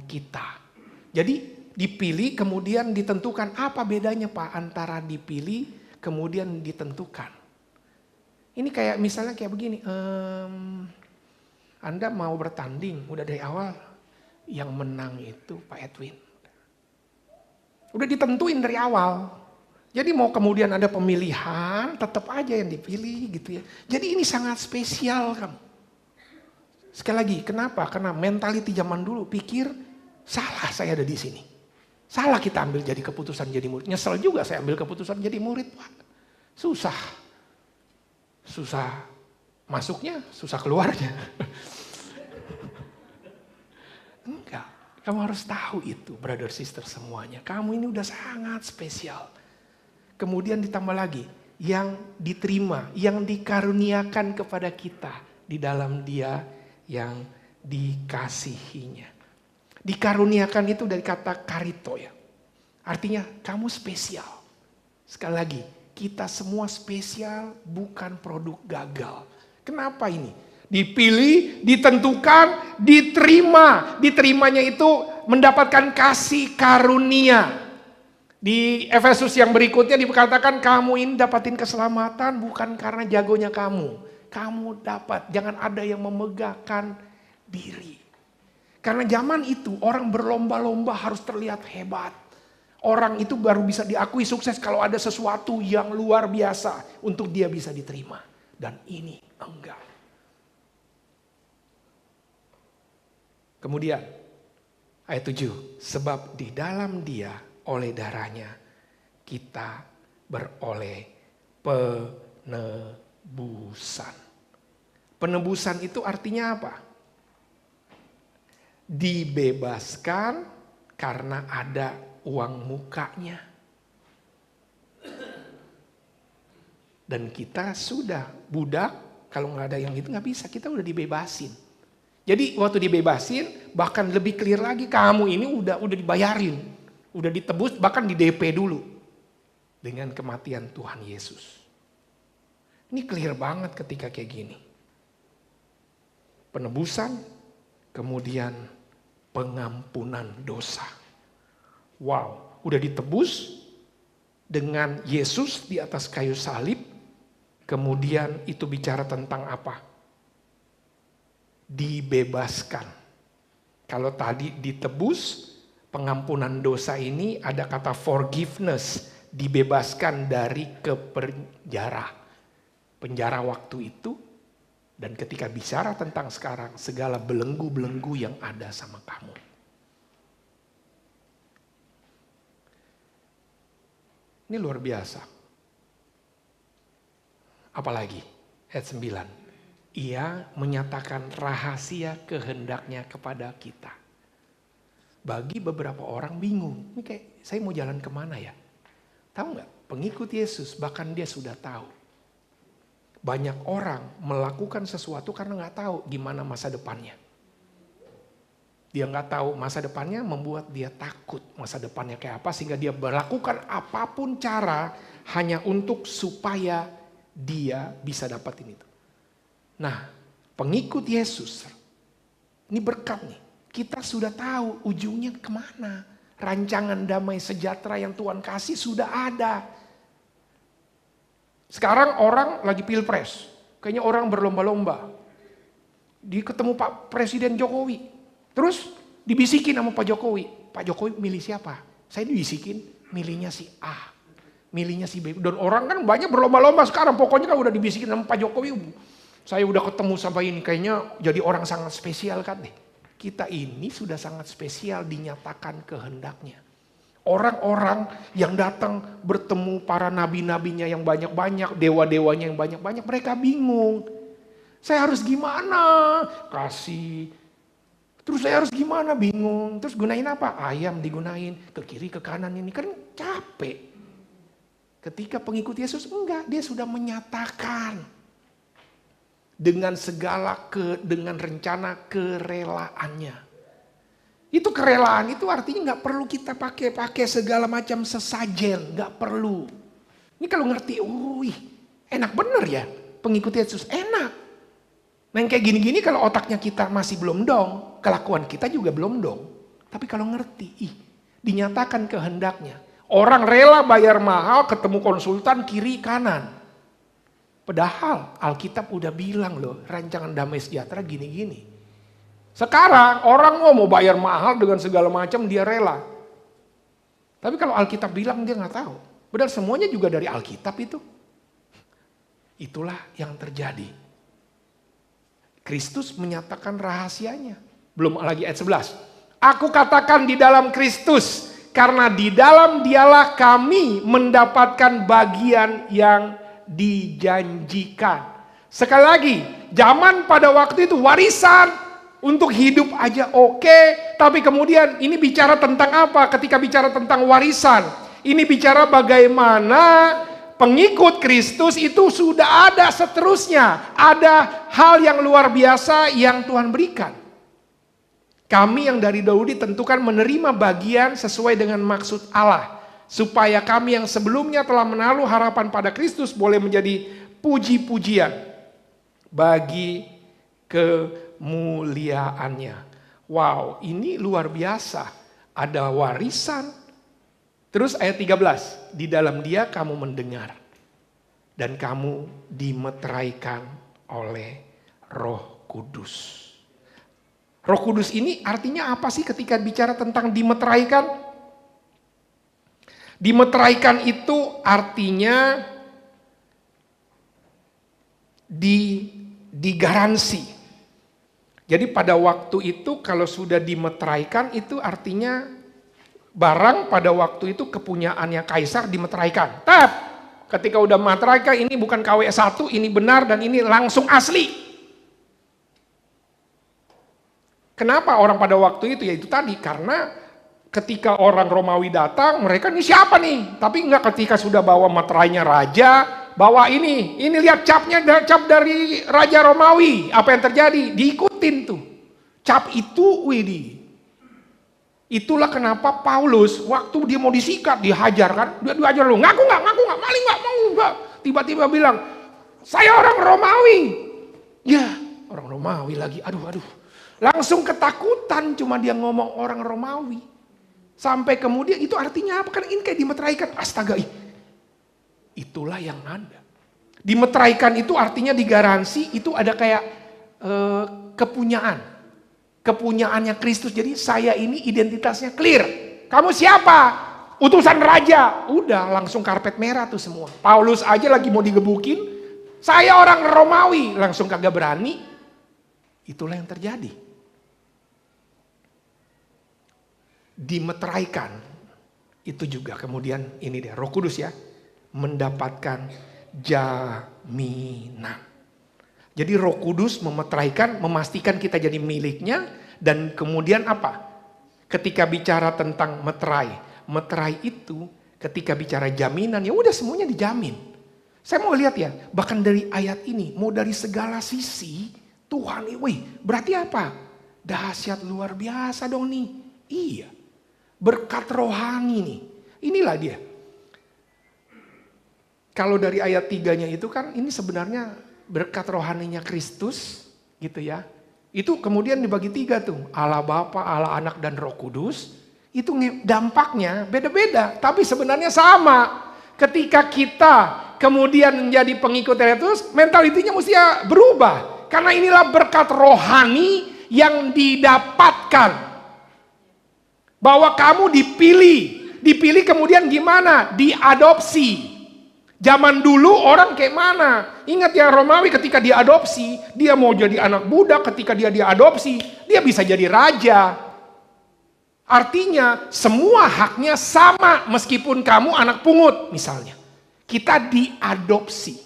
kita. Jadi dipilih kemudian ditentukan. Apa bedanya Pak antara dipilih kemudian ditentukan? Ini kayak misalnya kayak begini. Anda mau bertanding, udah dari awal yang menang itu Pak Edwin. Udah ditentuin dari awal. Jadi mau kemudian ada pemilihan, tetap aja yang dipilih gitu ya. Jadi ini sangat spesial kamu. Sekali lagi, kenapa? Karena mentality zaman dulu pikir salah saya ada di sini. Salah kita ambil jadi keputusan jadi murid. Nyesel juga saya ambil keputusan jadi murid Pak. Susah masuknya, susah keluarnya. Enggak, Kamu harus tahu itu, brother sister semuanya. Kamu ini udah sangat spesial. Kemudian ditambah lagi, yang diterima, yang dikaruniakan kepada kita di dalam Dia yang dikasihinya. Dikaruniakan itu dari kata karito ya. Artinya kamu spesial. Sekali lagi, kita semua spesial, bukan produk gagal. Kenapa ini? Dipilih, ditentukan, diterima. Diterimanya itu mendapatkan kasih karunia. Di Efesus yang berikutnya dikatakan kamu ini dapatin keselamatan bukan karena jagonya kamu. Kamu dapat, jangan ada yang memegahkan diri. Karena zaman itu orang berlomba-lomba harus terlihat hebat. Orang itu baru bisa diakui sukses kalau ada sesuatu yang luar biasa untuk dia bisa diterima. Dan ini enggak. Kemudian ayat 7, sebab di dalam Dia oleh darahnya kita beroleh penebusan. Penebusan itu artinya apa? Dibebaskan karena ada uang mukanya. Dan kita sudah budak, kalau nggak ada yang itu nggak bisa, kita udah dibebasin. Jadi waktu dibebasin bahkan lebih clear lagi, kamu ini udah dibayarin. Udah ditebus, bahkan di DP dulu. Dengan kematian Tuhan Yesus. Ini clear banget ketika kayak gini. Penebusan, kemudian pengampunan dosa. Wow, udah ditebus dengan Yesus di atas kayu salib. Kemudian itu bicara tentang apa? Dibebaskan. Kalau tadi ditebus, pengampunan dosa ini ada kata forgiveness, dibebaskan dari penjara waktu itu. Dan ketika bicara tentang sekarang, segala belenggu-belenggu yang ada sama kamu. Ini luar biasa. Apalagi ayat 9. Ia menyatakan rahasia kehendaknya kepada kita. Bagi beberapa orang bingung, ini kayak saya mau jalan kemana ya? Tahu nggak? Pengikut Yesus bahkan dia sudah tahu. Banyak orang melakukan sesuatu karena nggak tahu gimana masa depannya. Dia nggak tahu masa depannya, membuat dia takut masa depannya kayak apa, sehingga dia melakukan apapun cara hanya untuk supaya dia bisa dapatin itu. Nah, pengikut Yesus, ini berkat nih. Kita sudah tahu ujungnya kemana. Rancangan damai sejahtera yang Tuhan kasih sudah ada. Sekarang orang lagi pilpres. Kayaknya orang berlomba-lomba. Dia ketemu Pak Presiden Jokowi. Terus dibisikin sama Pak Jokowi. Pak Jokowi milih siapa? Saya dibisikin milihnya si A. Milihnya si B. Dan orang kan banyak berlomba-lomba sekarang. Pokoknya kan udah dibisikin sama Pak Jokowi. Saya udah ketemu sampai ini. Kayaknya jadi orang sangat spesial kan nih. Kita ini sudah sangat spesial dinyatakan kehendaknya. Orang-orang yang datang bertemu para nabi-nabinya yang banyak-banyak, dewa-dewanya yang banyak-banyak, mereka bingung. Saya harus gimana? Kasih. Terus saya harus gimana? Bingung. Terus gunain apa? Ayam digunain. Ke kiri, ke kanan ini. Kan capek. Ketika pengikut Yesus enggak. Dia sudah menyatakan. Dengan dengan rencana kerelaannya. Itu kerelaan itu artinya nggak perlu kita pakai segala macam sesajen, nggak perlu. Ini kalau ngerti, enak bener ya pengikut Yesus, enak. Nah yang kayak gini-gini kalau otaknya kita masih belum dong, kelakuan kita juga belum dong. Tapi kalau ngerti, dinyatakan kehendaknya. Orang rela bayar mahal ketemu konsultan kiri kanan. Padahal Alkitab udah bilang loh, rancangan damai sejahtera gini-gini. Sekarang orang mau bayar mahal dengan segala macam dia rela. Tapi kalau Alkitab bilang dia nggak tahu. Padahal semuanya juga dari Alkitab itu. Itulah yang terjadi. Kristus menyatakan rahasianya. Belum lagi ayat 11. Aku katakan di dalam Kristus, karena di dalam Dialah kami mendapatkan bagian yang dijanjikan. Sekali lagi, zaman pada waktu itu warisan. Untuk hidup aja oke, tapi kemudian ini bicara tentang apa? Ketika bicara tentang warisan, ini bicara bagaimana pengikut Kristus itu sudah ada seterusnya. Ada hal yang luar biasa yang Tuhan berikan. Kami yang dari dahulu ditentukan menerima bagian sesuai dengan maksud Allah. Supaya kami yang sebelumnya telah menaruh harapan pada Kristus boleh menjadi puji-pujian bagi kemuliaannya. Wow, ini luar biasa. Ada warisan. Terus ayat 13, di dalam Dia kamu mendengar dan kamu dimeteraikan oleh Roh Kudus. Roh Kudus ini artinya apa sih ketika bicara tentang dimeteraikan? Dimeteraikan itu artinya digaransi. Jadi pada waktu itu kalau sudah dimeteraikan itu artinya barang pada waktu itu kepunyaannya kaisar dimeteraikan. Ketika udah meteraikan ini bukan KW1, ini benar dan ini langsung asli. Kenapa orang pada waktu itu? Ya itu tadi, karena ketika orang Romawi datang, mereka ini siapa nih? Tapi enggak, ketika sudah bawa meterainya raja, bawa ini lihat capnya, cap dari Raja Romawi. Apa yang terjadi? Diikutin tuh. Cap itu, widih. Itulah kenapa Paulus waktu dia mau disikat, dihajar kan? Dia dihajar lu, ngaku nggak, maling nggak, mau nggak? Tiba-tiba bilang, saya orang Romawi. Ya, orang Romawi lagi, aduh. Langsung ketakutan cuma dia ngomong orang Romawi. Sampai kemudian itu artinya apa? Kan ini kayak dimeteraikan. Astaga, itulah yang ada. Dimeteraikan itu artinya digaransi, itu ada kayak kepunyaan. Kepunyaannya Kristus. Jadi saya ini identitasnya clear. Kamu siapa? Utusan raja. Udah langsung karpet merah tuh semua. Paulus aja lagi mau digebukin. Saya orang Romawi. Langsung kagak berani. Itulah yang terjadi. Dimeteraikan itu juga kemudian ini dia Roh Kudus ya, mendapatkan jaminan. Jadi Roh Kudus memeteraikan, memastikan kita jadi miliknya, dan kemudian apa? Ketika bicara tentang meterai itu ketika bicara jaminan, ya udah semuanya dijamin. Saya mau lihat ya, bahkan dari ayat ini, mau dari segala sisi Tuhan, berarti apa? Dahsyat luar biasa dong nih. Iya. Berkat rohani nih. Inilah dia. Kalau dari ayat 3-nya itu kan ini sebenarnya berkat rohaninya Kristus gitu ya. Itu kemudian dibagi 3 tuh. Allah Bapa, Allah Anak dan Roh Kudus. Itu dampaknya beda-beda tapi sebenarnya sama. Ketika kita kemudian menjadi pengikut Kristus, mentalitinya mesti berubah. Karena inilah berkat rohani yang didapatkan. Bahwa kamu dipilih kemudian gimana? Diadopsi. Zaman dulu orang kayak mana? Ingat ya Romawi ketika diadopsi, dia mau jadi anak budak, ketika dia diadopsi, dia bisa jadi raja. Artinya semua haknya sama meskipun kamu anak pungut misalnya. Kita diadopsi.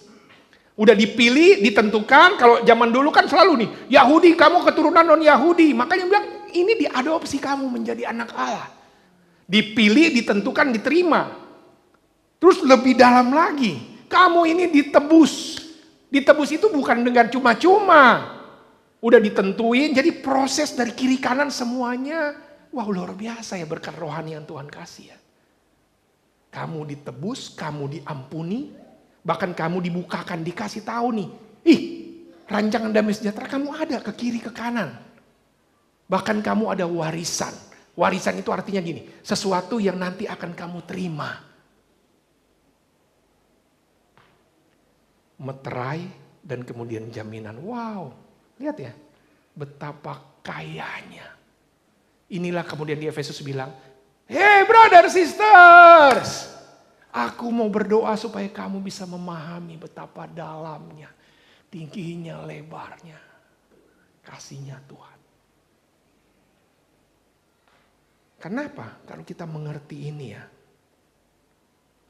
Udah dipilih, ditentukan, kalau zaman dulu kan selalu nih, Yahudi kamu keturunan non-Yahudi, makanya bilang ini diadopsi kamu menjadi anak Allah. Dipilih, ditentukan, diterima. Terus lebih dalam lagi, kamu ini ditebus. Ditebus itu bukan dengan cuma-cuma. Udah ditentuin, jadi proses dari kiri kanan semuanya. Wah luar biasa ya berkat rohani yang Tuhan kasih ya. Kamu ditebus, kamu diampuni, bahkan kamu dibukakan, dikasih tahu nih. Rancangan damai sejahtera kamu ada ke kiri ke kanan. Bahkan kamu ada warisan. Warisan itu artinya gini, sesuatu yang nanti akan kamu terima. Meterai dan kemudian jaminan. Wow, lihat ya, betapa kayanya. Inilah kemudian di Efesus bilang, hey brother sisters, aku mau berdoa supaya kamu bisa memahami betapa dalamnya, tingginya, lebarnya, kasihnya Tuhan. Kenapa? Kalau kita mengerti ini ya,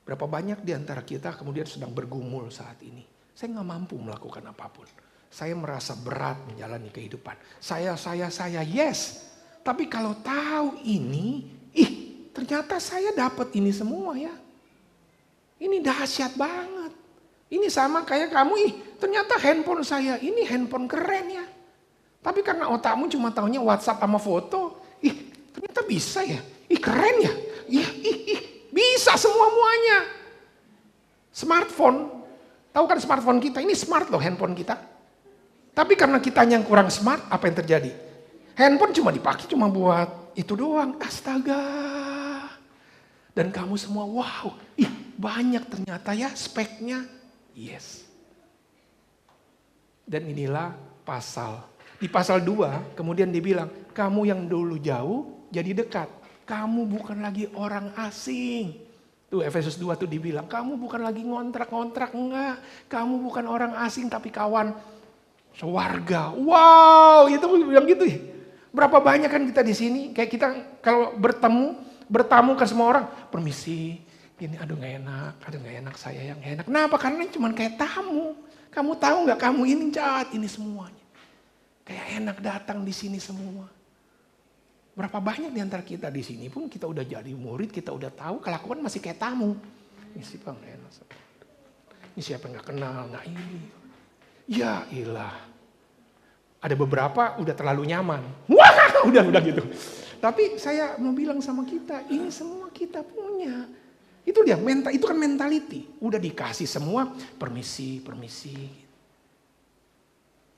berapa banyak di antara kita kemudian sedang bergumul saat ini. Saya nggak mampu melakukan apapun. Saya merasa berat menjalani kehidupan. Saya, yes. Tapi kalau tahu ini, ternyata saya dapat ini semua ya. Ini dahsyat banget. Ini sama kayak kamu, ternyata handphone saya, ini handphone keren ya. Tapi karena otakmu cuma taunya WhatsApp sama foto, ternyata bisa ya. Keren ya. Bisa semuanya. Smartphone, tahu kan smartphone kita, ini smart loh handphone kita. Tapi karena kitanya yang kurang smart, apa yang terjadi? Handphone cuma dipakai cuma buat itu doang. Astaga. Dan kamu semua, wow, banyak ternyata ya speknya. Yes. Dan inilah pasal. Di pasal 2 kemudian dibilang, kamu yang dulu jauh jadi dekat. Kamu bukan lagi orang asing. Tuh Efesus 2 tuh dibilang, kamu bukan lagi ngontrak-ngontrak, enggak. Kamu bukan orang asing tapi kawan sewarga. Wow, itu bilang gitu ya. Berapa banyak kan kita di sini, kayak kita kalau bertamu kan semua orang, permisi, gini, aduh gak enak saya yang gak enak. Kenapa? Karena cuma kayak tamu. Kamu tahu gak kamu ini jahat, ini semuanya. Kayak enak datang di sini semua. Berapa banyak di antara kita di sini pun kita udah jadi murid, kita udah tahu kelakuan masih kayak tamu. Ini siapa gak enak? Ini siapa yang gak kenal? Nah ini. Ya ilah. Ada beberapa udah terlalu nyaman. Wah, udah gitu. Tapi saya mau bilang sama kita, ini semua kita punya. Itu dia, itu kan mentality. Udah dikasih semua, permisi.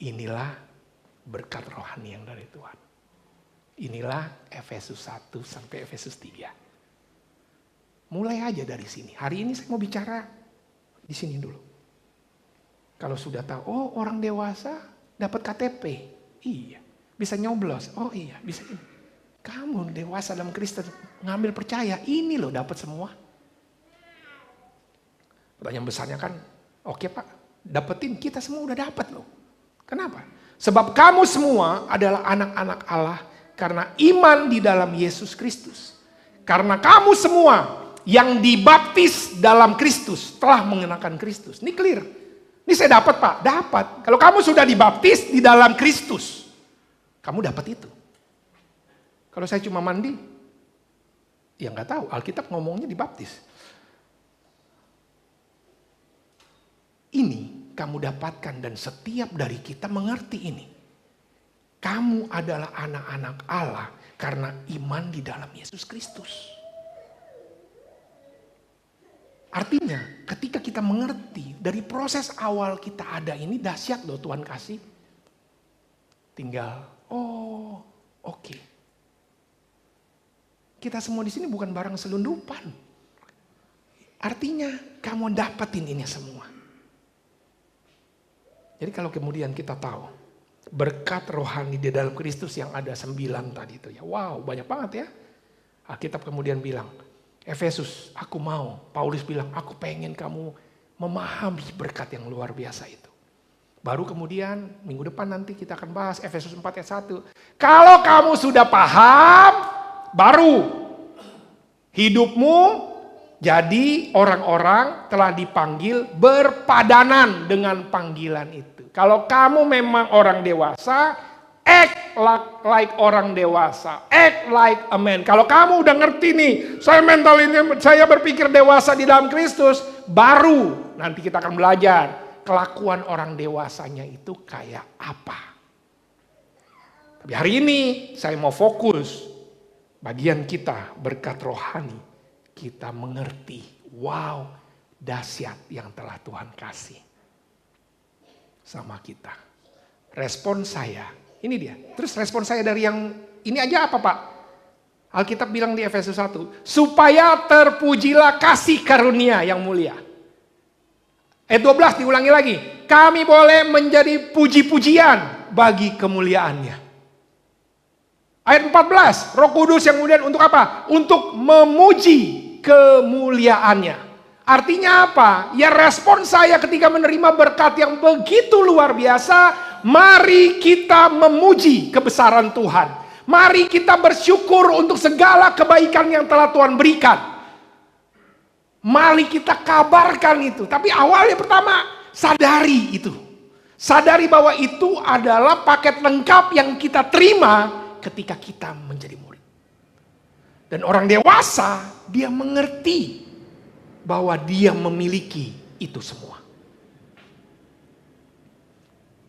Inilah berkat rohani yang dari Tuhan. Inilah Efesus 1 sampai Efesus 3. Mulai aja dari sini. Hari ini saya mau bicara di sini dulu. Kalau sudah tahu, orang dewasa dapat KTP. Iya, bisa nyoblos. Oh iya, bisa ini. Kamu dewasa dalam Kristen ngambil percaya, ini loh dapat semua. Pertanyaan besarnya kan, oke Pak, dapetin, kita semua udah dapat loh. Kenapa? Sebab kamu semua adalah anak-anak Allah karena iman di dalam Yesus Kristus. Karena kamu semua yang dibaptis dalam Kristus telah mengenakan Kristus. Ini clear. Ini saya dapat Pak, dapat. Kalau kamu sudah dibaptis di dalam Kristus, kamu dapat itu. Kalau saya cuma mandi, ya nggak tahu. Alkitab ngomongnya dibaptis. Ini kamu dapatkan dan setiap dari kita mengerti ini. Kamu adalah anak-anak Allah karena iman di dalam Yesus Kristus. Artinya ketika kita mengerti dari proses awal kita ada ini dahsyat loh Tuhan kasih. Tinggal, oke. Kita semua di sini bukan barang selundupan. Artinya kamu dapatin ini semua. Jadi kalau kemudian kita tahu berkat rohani di dalam Kristus yang ada 9 tadi itu ya. Wow, banyak banget ya. Alkitab kemudian bilang, Efesus, aku mau. Paulus bilang, aku pengen kamu memahami berkat yang luar biasa itu. Baru kemudian minggu depan nanti kita akan bahas Efesus 4 ayat 1. Kalau kamu sudah paham, baru hidupmu jadi orang-orang telah dipanggil berpadanan dengan panggilan itu. Kalau kamu memang orang dewasa, act like orang dewasa. Act like a man. Kalau kamu udah ngerti nih, saya mental ini, saya berpikir dewasa di dalam Kristus, baru nanti kita akan belajar kelakuan orang dewasanya itu kayak apa. Tapi hari ini saya mau fokus bagian kita berkat rohani. Kita mengerti, wow, dahsyat yang telah Tuhan kasih sama kita. Respon saya, ini dia. Terus respon saya dari yang ini aja apa Pak? Alkitab bilang di Efesus 1, supaya terpujilah kasih karunia yang mulia. Ayat 12 diulangi lagi, kami boleh menjadi puji-pujian bagi kemuliaannya. Ayat 14, Roh Kudus yang kemudian untuk apa? Untuk memuji kemuliaannya. Artinya apa? Ya respon saya ketika menerima berkat yang begitu luar biasa, mari kita memuji kebesaran Tuhan. Mari kita bersyukur untuk segala kebaikan yang telah Tuhan berikan. Mari kita kabarkan itu. Tapi awalnya pertama, sadari itu. Sadari bahwa itu adalah paket lengkap yang kita terima ketika kita menjadi murid. Dan orang dewasa, dia mengerti bahwa dia memiliki itu semua.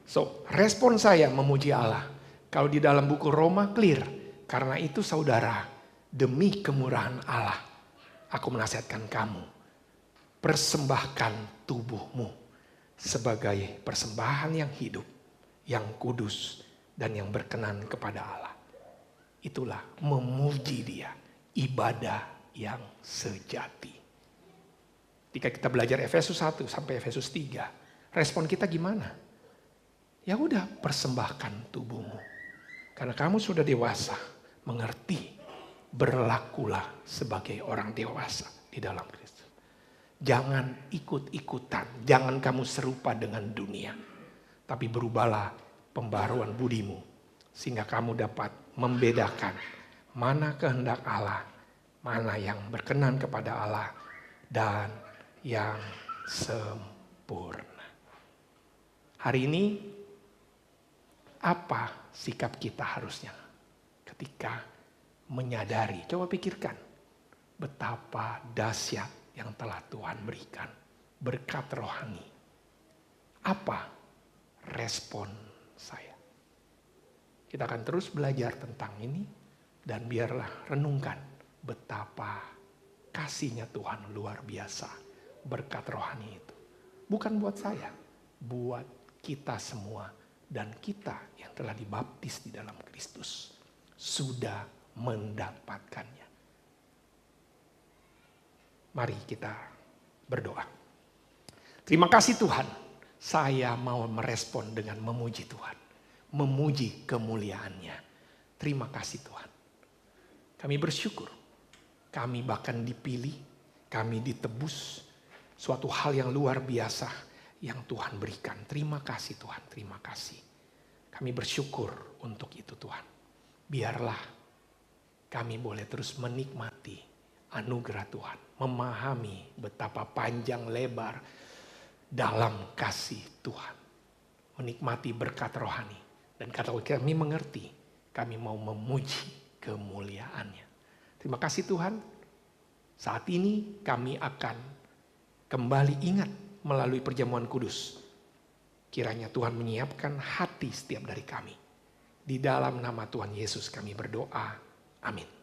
So, respon saya memuji Allah. Kalau di dalam buku Roma clear. Karena itu saudara, demi kemurahan Allah, aku menasihatkan kamu, persembahkan tubuhmu sebagai persembahan yang hidup, yang kudus, dan yang berkenan kepada Allah. Itulah memuji Dia, ibadah yang sejati. Ketika kita belajar Efesus 1 sampai Efesus 3, respon kita gimana? Ya udah, persembahkan tubuhmu. Karena kamu sudah dewasa, mengerti, berlakulah sebagai orang dewasa di dalam Kristus. Jangan ikut-ikutan, jangan kamu serupa dengan dunia. Tapi berubahlah pembaruan budimu, sehingga kamu dapat membedakan mana kehendak Allah, mana yang berkenan kepada Allah, dan yang sempurna. Hari ini, apa sikap kita harusnya ketika menyadari, coba pikirkan, betapa dahsyat yang telah Tuhan berikan, berkat rohani. Apa respon saya? Kita akan terus belajar tentang ini, dan biarlah renungkan betapa kasihnya Tuhan luar biasa, berkat rohani itu. Bukan buat saya, buat kita semua, dan kita yang telah dibaptis di dalam Kristus sudah mendapatkannya. Mari kita berdoa. Terima kasih Tuhan, saya mau merespon dengan memuji Tuhan. Memuji kemuliaan-Nya. Terima kasih Tuhan. Kami bersyukur, kami bahkan dipilih, kami ditebus. Suatu hal yang luar biasa yang Tuhan berikan. Terima kasih Tuhan, terima kasih. Kami bersyukur untuk itu Tuhan. Biarlah kami boleh terus menikmati anugerah Tuhan. Memahami betapa panjang lebar dalam kasih Tuhan. Menikmati berkat rohani. Dan kalau kami mengerti, kami mau memuji kemuliaan-Nya. Terima kasih Tuhan. Saat ini kami akan kembali ingat melalui perjamuan kudus. Kiranya Tuhan menyiapkan hati setiap dari kami. Di dalam nama Tuhan Yesus kami berdoa. Amin.